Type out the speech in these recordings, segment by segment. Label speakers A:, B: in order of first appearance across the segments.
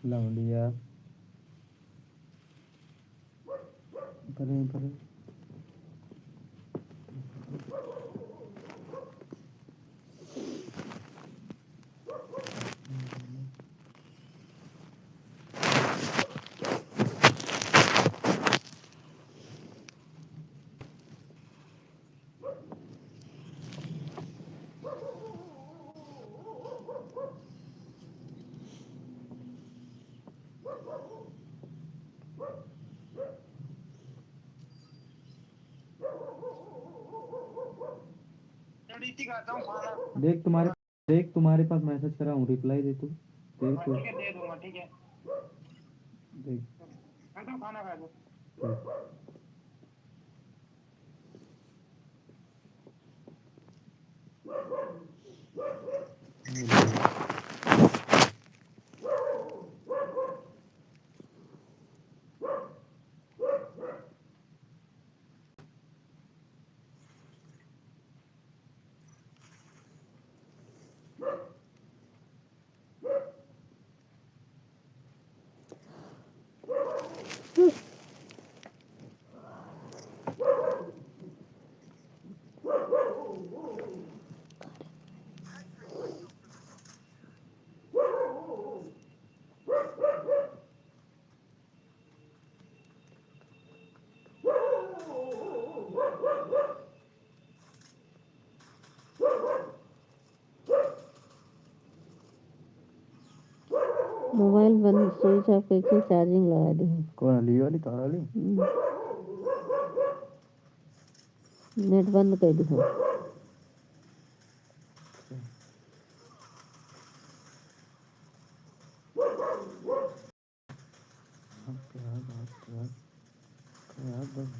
A: लौंडिया परे परे देख तुम्हारे पास मैसेज करा हूँ, रिप्लाई दे तू। देख तू
B: ठीक है दे दूंगा। ठीक है
A: देख
B: मैं तो खाना खा लूँ।
C: मोबाइल बंद स्विच ऑफ करके चार्जिंग लगा दी।
A: कौन ली वाली तार वाली?
C: नेट बंद कर दी।
A: क्या बात कर, क्या बंद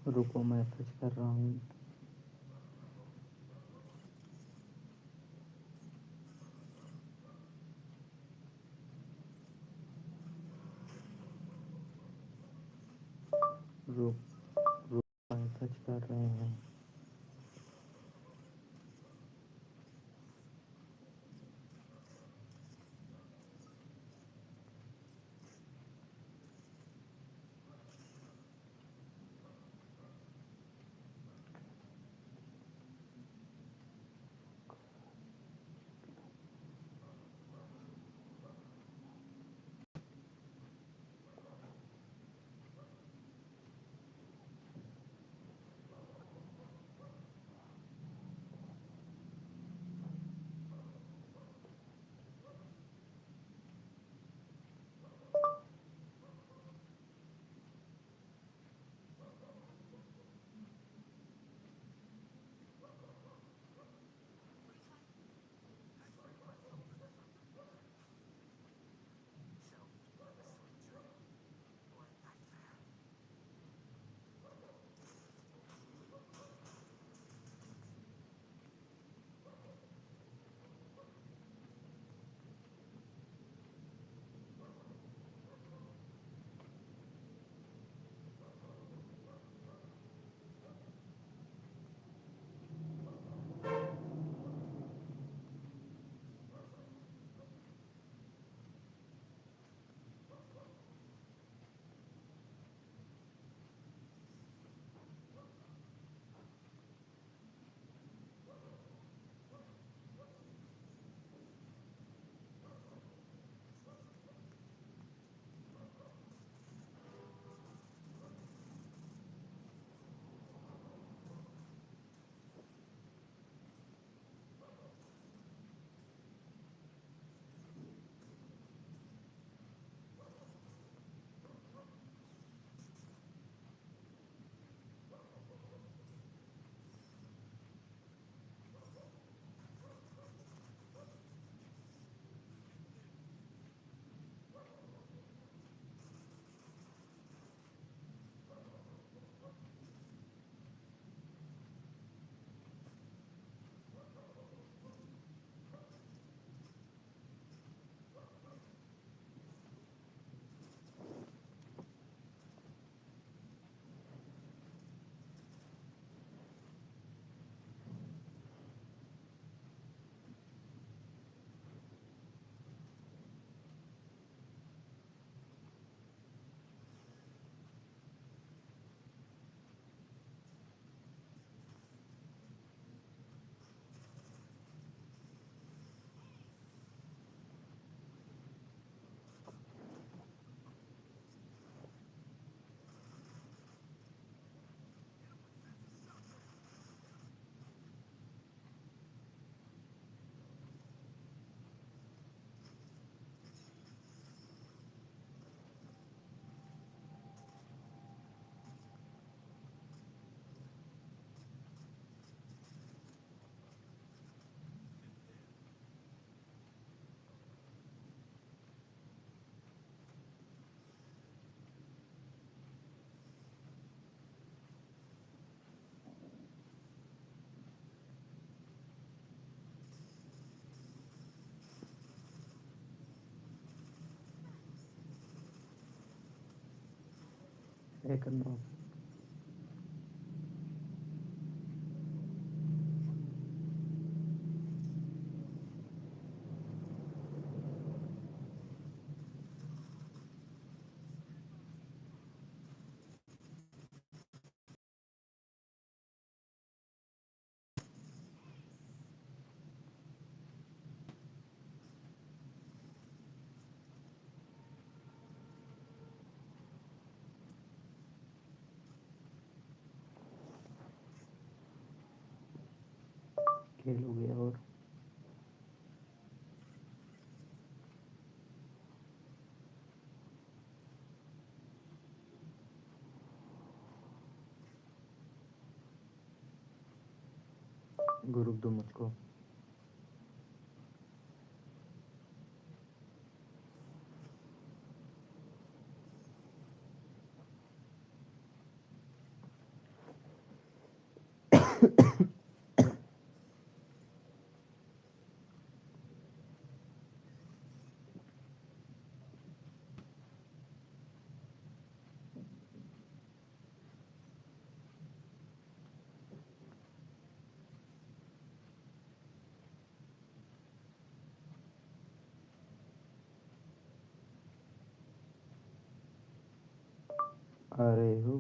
A: रुको मैसेज कर रहा हूँ। रुक रुक मैसेज कर रहे हैं। एक नौ खेलोगे और गुरु दो मुझको। अरे हो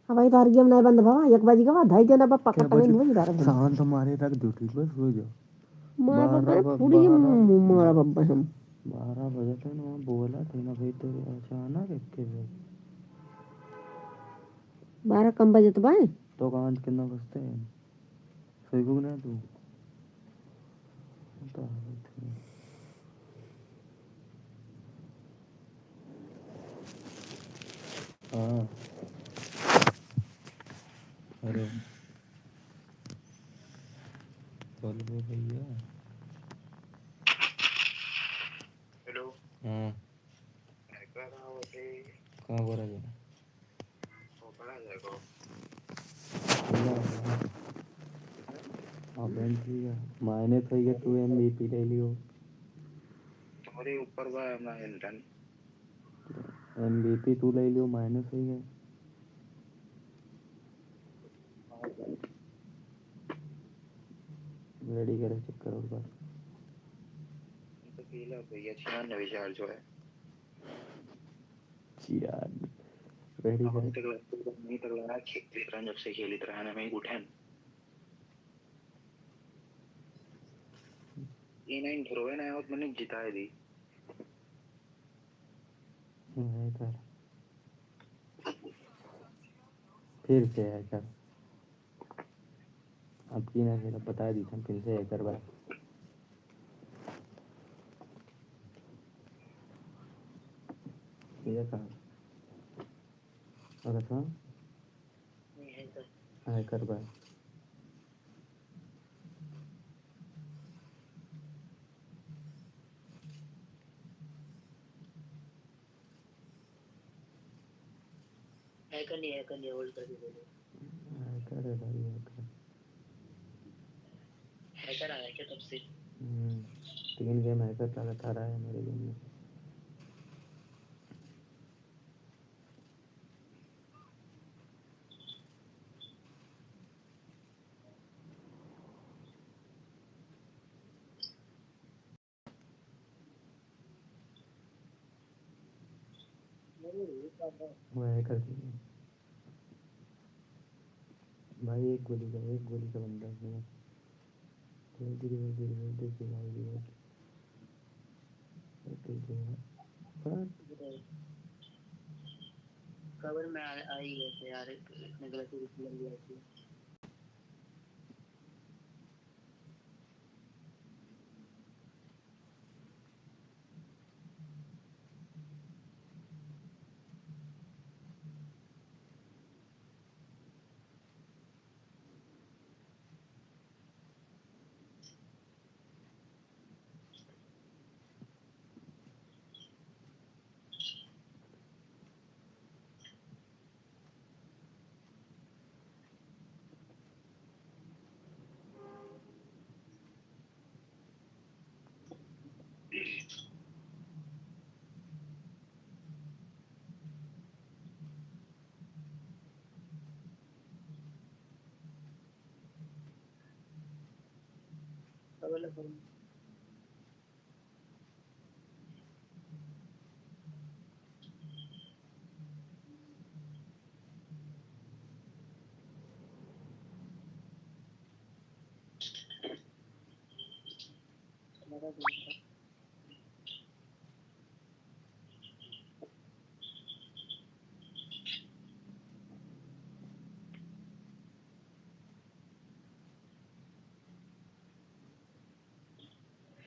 C: हाँ भाई तार गेम नहीं बंद भावा 1 बजे के बाद ढाई देना बापा
A: क्या
C: खत्म ही
A: बजे
C: नहीं होगी तारा
A: शांत हमारे रख दो ठीक बस हो जाओ
C: मार
A: बारह
C: बाबा
A: ब-
C: पूरी
A: बारह
C: मारा बाबा हम
A: 12 बजे तक ना बोला थे ना भाई तेरे अचानक के भाई
C: 12 कम बजे तो भाई
A: तो कांच कितना बजते हैं सही को ना तू बता रहे थे। हाँ अरे बोलो भैया
B: हेलो
A: हाँ
B: मैं कह रहा हूँ कि
A: कहाँ बोला जाए
B: वो पढ़ा जाएगा
A: हाँ बैंक ठीक है मायने तो ये तू MVP ले लियो
B: तुम्हारे ऊपर हुआ है अपना हिल्टन
A: MVP तू ले लियो मायने सही है रेडी करे चक्कर और बात
B: तो पीला भैया 96 चार्ज जो है
A: यार रेडी करे
B: नहीं तक लगा खेली तरह जब से खेली तरह ना मैं उठे E9 थ्रो है ना और मैंने जिताई दी
A: है कर फिर से है कर अब की ना फिर बता दी हम फिर से है कर बात ये कहा अगर हाँ है कर बात
B: हैकर नहीं होल्ड करके बोलो
A: है कर है भाई है कर
B: हैकर आ रहा है क्या तब से
A: 3 गेम है कर लगातार आया मेरे गेम में वो है कर भाई एक गोली का बंदा है धीरे धीरे देखिए भाई धीरे
B: खबर में आई है यार इतने गलत लग गया थी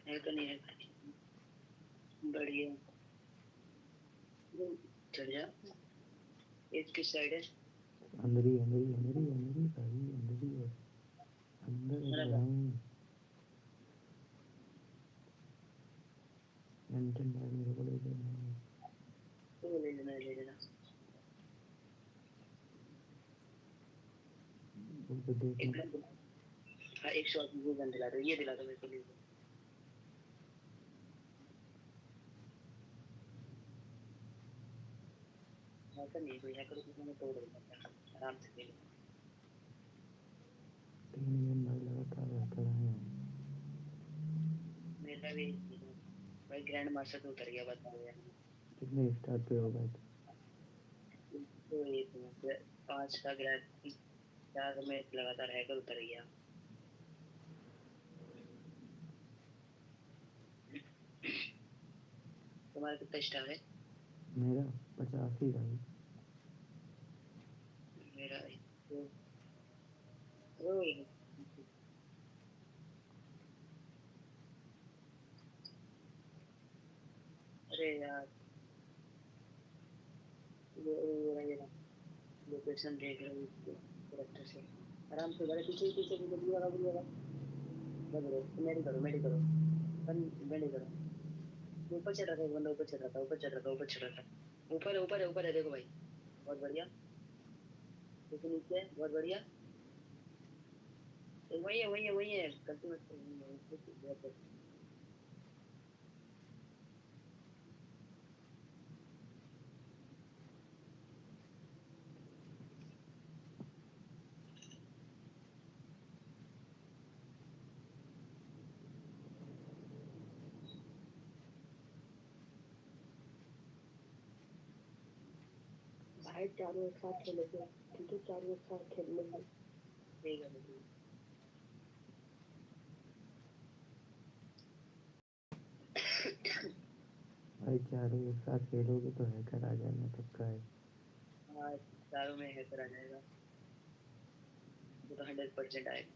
B: है तो नहीं है बढ़िया चढ़ जा एक किस साइड है
A: अंदर ही भाई अंदर ही है अंदर है भाई मेंटेन बैग मेरे को ले लेना
B: तो ले लेना
A: उनको देखना
B: हाँ एक शॉट वो गन दिला दो ये दिला दो मेरे को लिए हैकर नहीं कोई हैकर को मैंने तोड़ दिया आराम से खेलो
A: 3 गेम भाई लगातार रहता है
B: मेरा भी भाई ग्रैंड मास्टर तो उतर गया बताओ यार
A: कितने स्टार पे हो भाई
B: तो ये 5 का ग्रैब 4 में लगातार हैकर उतर गया। तुम्हारा कितना स्टार है?
A: मेरा 85 भाई।
B: मेरा तो ओए अरे यार ये लोकेशन देख रहा हूँ करेक्टर से आराम से बड़े पीछे पीछे भी बुआ बदलो मेरी करो मेरी करो ऊपर चढ़ रहा है बंदा ऊपर चढ़ रहा था ऊपर है देखो भाई बहुत बढ़िया देखो नीचे बहुत बढ़िया वही है गलती मत करो
C: भाई चारों एक साथ खेलेंगे, ठीक है, चारों एक साथ खेल लेंगे।
B: ठीक है
A: भाई चारों एक साथ खेलोगे तो हैकर आ जाना पक्का है।
B: हाँ चारों में हैकर आ जाएगा वो तो 100% आएगा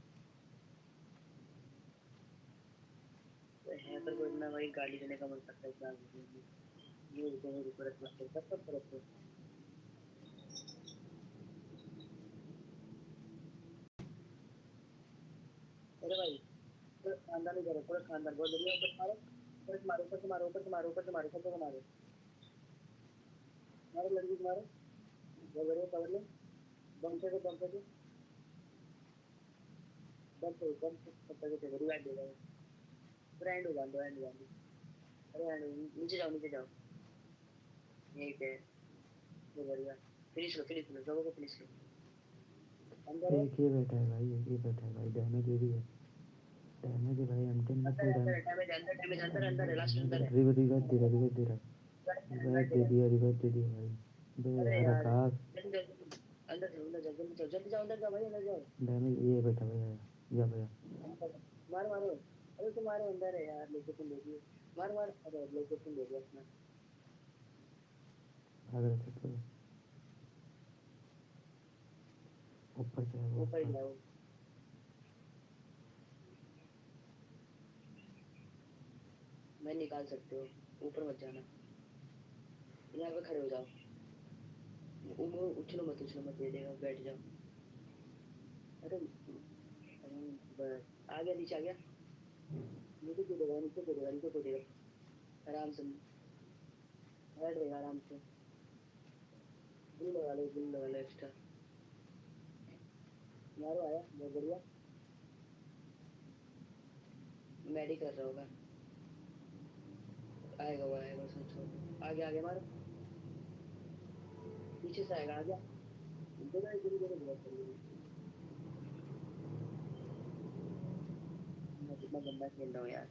B: तो हैकर को इतना भाई गाली देने का मन करता है क्या ये रुको रख मत कर सब तरफ अरे भाई पूरा खानदान ही करो पूरा खानदान बहुत बढ़िया ऊपर से मारो सबको मारो मारो लड़की को मारो बहुत बढ़िया पकड़ लो बम से पकड़ के रिवाइव दे रहा है पूरा एंड हो दो अरे एंड नीचे जाओ यहीं पे बहुत बढ़िया फिनिश लो सबको को फिनिश लो अंदर है
A: एक ही बैठा है भाई डैमेज ये भी है डैमेज है भाई M10 में फुल डैमेज
B: अंदर है लास्ट अंदर है
A: रिवाइव दे रहा रिवाइव दे दिया भाई बे
B: अरे
A: यार
B: यार
A: आकाश
B: जल्दी जाओ अंदर जाओ भाई अंदर जाओ
A: डैमेज ये बैठा भैया जा भैया
B: मारो अरे तुम मारो अंदर है यार लोकेशन देखिए मार अरे लोकेशन दे दिया अपना
A: अगर तो ऊपर
B: जाओ मैं निकाल सकते हो ऊपर मत जाना यहाँ पे खड़े हो जाओ उछलो मत ये देगा बैठ जाओ अरे बस आ गया नीचे आ गया नीचे कूदेगा आराम से बैठ रहेगा आराम से गुल लगा लो एक्स्ट्रा मारो आया बहुत बढ़िया मैडी कर रहा होगा आएगा सोचो आगे मारो पीछे से आएगा आ गया मैं कितना गंदा खेल रहा हूँ यार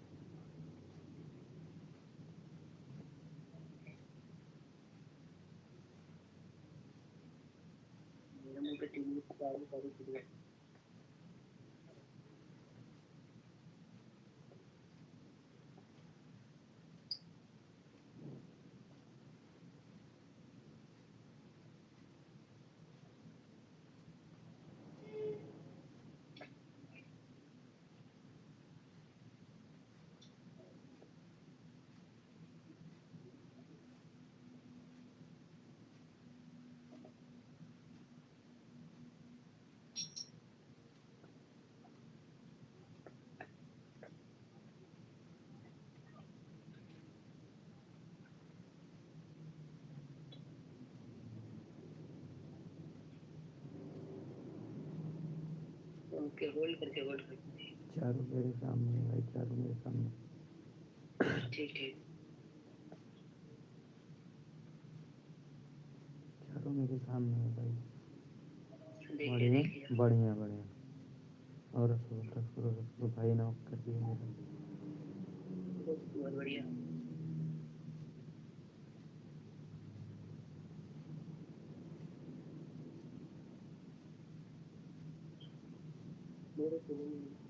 B: मेरे मुंह पे टीवी सारी ओके होल्ड करके
A: चारों मेरे सामने भाई
B: ठीक
A: चारों मेरे सामने है भाई
B: देखिए
A: बढ़िया और रसो भाई नॉक कर दिया मेरा
B: बहुत बढ़िया
C: मेरे को नहीं